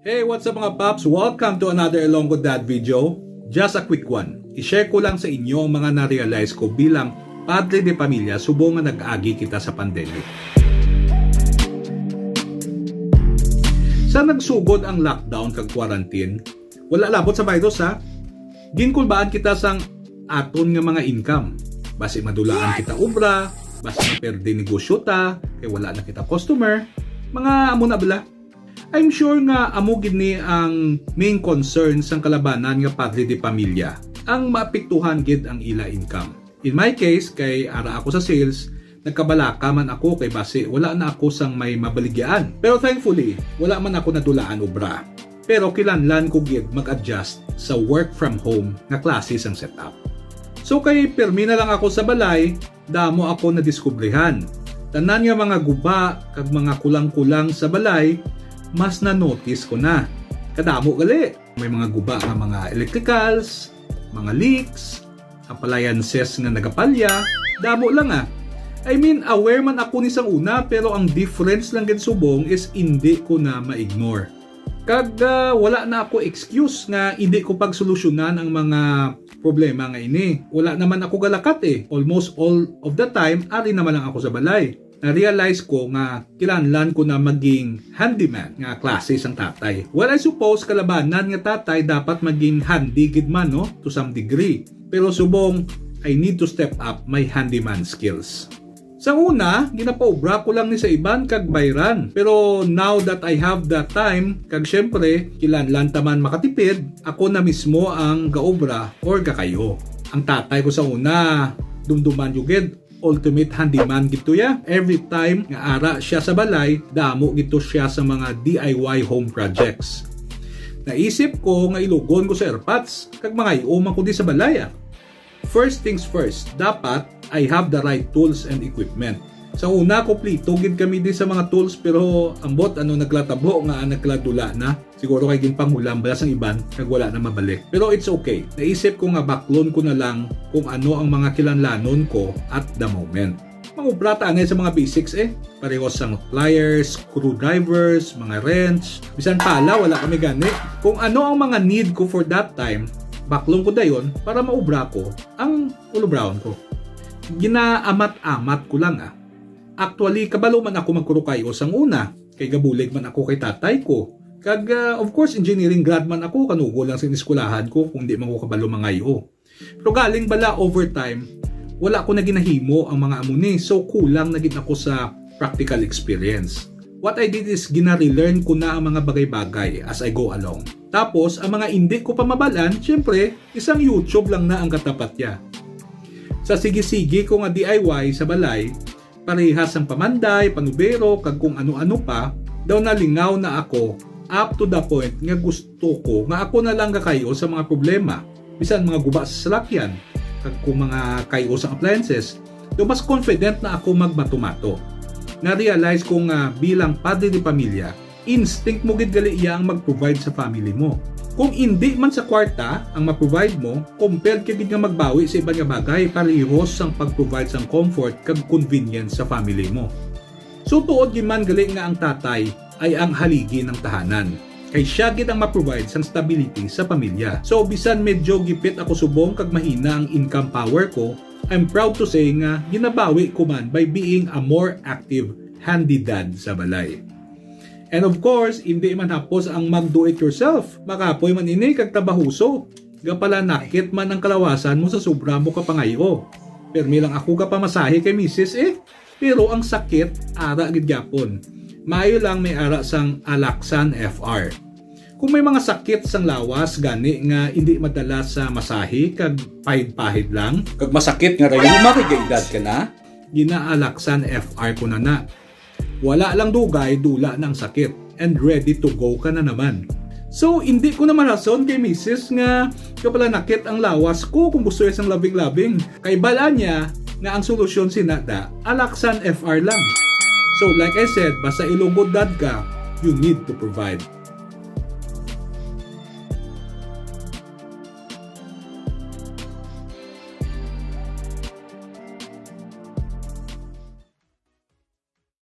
Hey, what's up mga paps? Welcome to another Ilonggo Dad video. Just a quick one. I-share ko lang sa inyo ang mga na-realize ko bilang padre de pamilya subong nga nag-agi kita sa pandemic. Sa nagsugod ang lockdown kag quarantine, wala labot sa virus ha. Ginkulbaan kita sang aton nga mga income. Basi madulaan kita obra, basi maperde negosyo ta, kay wala na kita customer, mga amo na bala. I'm sure nga amo gid ni ang main concern sang kalabanan nga padre de pamilya, ang maapektuhan gid ang ila income. In my case, kay ara ako sa sales, nagkabalaka man ako kay base wala na ako sang may mabaligyan. Pero thankfully, wala man ako nadulaan obra. Pero kilanlan ko gid mag-adjust sa work from home nga klase sang setup. So kay permi na lang ako sa balay, damo ako na diskubrihan. Tanan nga mga guba kag mga kulang-kulang sa balay, mas na-notice ko na. Kadamo gali. May mga guba nga mga electricals, mga leaks, appliances nga nagapalya, damo lang ah. I mean, aware man ako ni sang una, pero ang difference lang gid subong is hindi ko na ma-ignore. Kag wala na ako excuse nga hindi ko pagsolusyonan ang mga problema nga ini. Wala naman ako galakat eh. Almost all of the time, ari naman lang ako sa balay. Na-realize ko nga kilanlan ko na maging handyman nga klase sang tatay. Well, I suppose kalabanan nga tatay dapat maging handy gid man no, to some degree. Pero subong, I need to step up my handyman skills. Sa una, ginapaobra ko lang ni sa iban kag bayran. Pero now that I have that time, kag syempre, kilanlan taman makatipid, ako na mismo ang gaobra or gakayo. Ang tatay ko sa una, dumduman yugid, ultimate handyman gito ya. Every time nga ara siya sa balay, damo gito siya sa mga DIY home projects. Naisip ko nga ilugon ko sa airpods, kag mga iuman ko di sa balay ah. First things first, dapat I have the right tools and equipment. Sa una, kompleto gid kami din sa mga tools, pero ambot naglatabo nga nagladula na. Siguro kay ginpanghulam bala sang iban kag wala na mabalik. Pero it's okay. Naisip ko nga baklon ko na lang kung ano ang mga kilanlanon ko at the moment. Mangubra ta sa mga basics eh. Pareho sang pliers, screwdrivers, mga wrench. Bisan pala wala kami gani. Kung ano ang mga need ko for that time, baklong ko dayon para maubra ko ang ulo brown ko. Ginaamat-amat ko lang ah. Actually, kabalo man ako magkurukayo sang una. Kay gabulig man ako kay tatay ko. Kag of course, engineering grad man ako, kanugo lang sa eskulahan ko kung di man ko kabalo mangayo. Pero galing bala overtime, wala ko na ginahimo ang mga amuni. So kulang na gid ako sa practical experience. What I did is gina-relearn ko na ang mga bagay-bagay as I go along. Tapos, ang mga hindi ko pa mabalan, syempre, isang YouTube lang na ang katapat niya. Sa sige-sige ko nga DIY sa balay, parehas ang pamanday, panubero, kag kung ano-ano pa, daw nalingaw na ako up to the point nga gusto ko nga ako na lang kakayo sa mga problema. Bisan mga guba sa salakyan, kag kung mga kayo sa appliances, daw mas confident na ako magmatumato. Na-realize ko nga bilang padre de pamilya, instinct mo gid gali iya ang mag-provide sa family mo. Kung hindi man sa kwarta ang ma-provide mo, compared ka gid nga magbawi sa ibang nga bagay, parehos ang pag-provide sang comfort kag convenience sa family mo. So tuod gid man gali nga ang tatay ay ang haligi ng tahanan. Kay siya gid ang ma-provide sang stability sa pamilya. So bisan medyo gipit ako subong kag mahina ang income power ko, I'm proud to say nga ginabawi ko man by being a more active handy dad sa balay. And of course, hindi man hapos ang mag-do-it-yourself. Makapoy man ini kag tabahuso. Gapala nakit man ang kalawasan mo sa sobra mo kapangayo. Permi lang ako kapamasahe kay misis eh. Pero ang sakit, ara gid gyapon. Maayo lang may ara sang Alaxan FR. Kung may mga sakit sang lawas gani nga hindi madala sa masahe kag pahid-pahid lang, kag masakit nga rayuma kay edad ka na, gina-Alaxan FR ko na. Wala lang dugay, dula ng sakit, and ready to go ka na naman. So, hindi ko naman rason kay misis nga kapala nakit ang lawas ko kung gusto niya sang labing-labing. Kay bala niya nga ang solusyon sinada, Alaxan FR lang. So, like I said, basta ilugod dad ka, you need to provide.